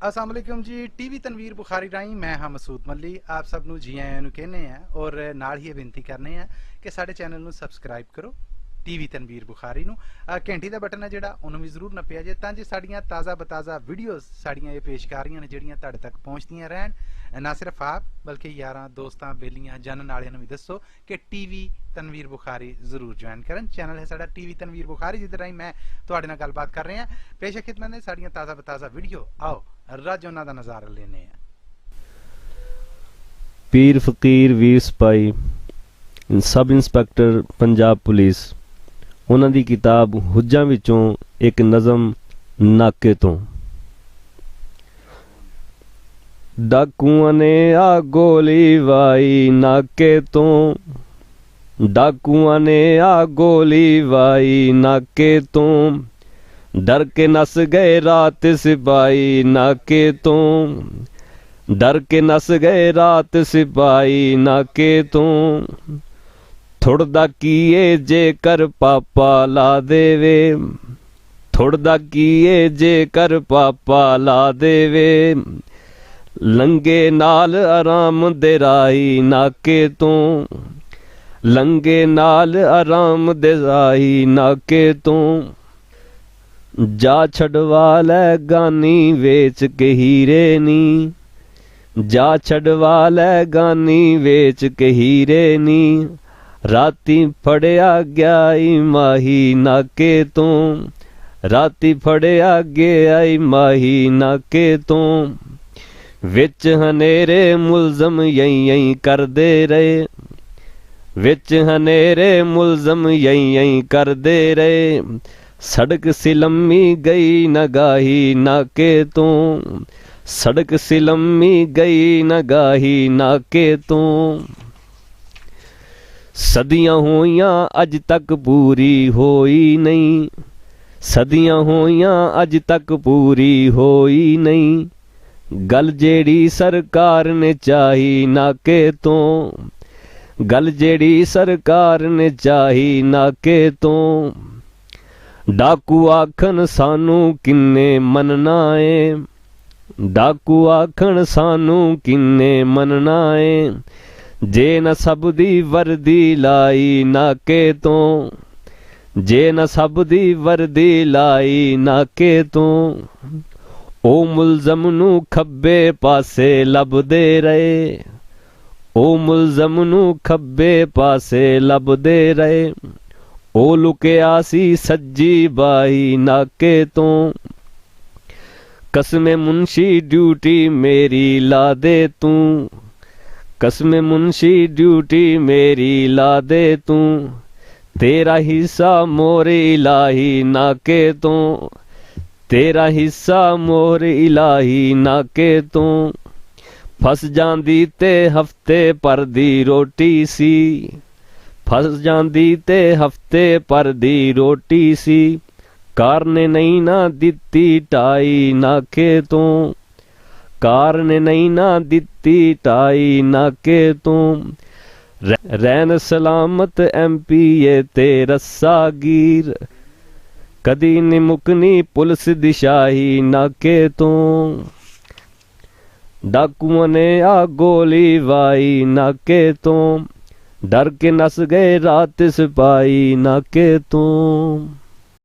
अस्सलाम वालेकुम जी। टीवी तनवीर बुखारी राही मैं हाँ मसूद मल्ली आप सब नू जी आयां नू कहने हैं और नाल ही बेनती करने हैं कि साडे चैनल नू सबसक्राइब करो टीवी तनवीर बुखारी नू। घंटी दा बटन है जिहड़ा उन्होंने भी जरूर नप्पिया जे तां जे साड़ियां ताज़ा बताज़ा वीडियोज़ साड़ियां ये पेशकारियां ने जिहड़ियां तुहाडे तक पहुंचदियां रहन। ना सिर्फ आप बल्कि यारां दोस्तां बेलियां जानन वालियां नू भी दसो कि टीवी तनवीर बुखारी जरूर ज्वाइन करन। चैनल है साडा टीवी तनवीर बुखारी जिहदे राही मैं तुहाडे नाल गलबात कर रहे हैं। पेश खिदमत ने साड़ियां ताज़ा बताज़ा वीडियो आओ रज उन्हां दा नज़ारा लेने हैं। पीर फकीर वीर सिपाही सब इंस्पैक्टर पंजाब पुलिस उन्हां दी किताब हुज्जां विचों एक नज़म नाके तो। डाकुआं ने आ गोली वाई नाके तो, डाकुआं ने आ गोली वाई नाके तो, डर के नस गए रात सिपाही नाके तो, डर के नस गए रात सिपाही नाके तो। थोड़दा कीए जेकर पापा ला देवे, थोड़दा कीए जेकर पापा ला देवे, लंगे नाल आराम दे राही नाके तो, लंगे नाल आराम दे राही नाके तो। जा छड़वा लै गानी वेच के हीरे नी, जा छड़वा लै गानी वेच के हीरे नी, राती फड़िया गया ई माही नाके तो, राती फड़िया गया ई माही नाके तो। विच हनेरे मुलजम यई यई करदे रहे, विच हनेरे मुलजम यई यई करदे रहे, सड़क सिलम्मी गई नगाही नाके तो, सड़क सिलम्मी गई नगाही नाके तो। सदियां होइयां अज तक पूरी होई नहीं, सदियां होइयां अज तक पूरी होई नहीं, गल जेड़ी सरकार ने चाही नाके तो, गल जेड़ी सरकार ने चाही नाके तो। डाकू आखन सानू किन्ने मनना है, डाकू आखन सानू किन्ने मनना है, जे न सब दी वर्दी लाई नाके तो, जे न सब दी वर्दी लाई नाके तो। ओ मुलजम नू खब्बे पासे लभदे रहे, ओ मुलजम नू खब्बे पासे लभदे रहे, ओ लुकिया सी सज्जी बाही नाके तो। कसमे मुंशी ड्यूटी मेरी ला दे तू, कसमे मुंशी ड्यूटी मेरी ला दे तू, तेरा हिस्सा मोरे इलाही नाके तो, तेरा हिस्सा मोर इलाही नाके तो। फस जांदी ते हफ्ते पर दी रोटी सी, फस जांदी ते हफ्ते पर दी रोटी सी, कार ने नहीं ना दित्ती टाई नाके तो, कार ने नहीं ना दित्ती टाई नाके तो। रैन सलामत MP ते रस्सागीर, कदी नी मुकनी पुलिस दिशाही नाके तो। डाकुआं ने आ गोली वाई नाके तो, डर के नस गए रात सिपाही नाके तो।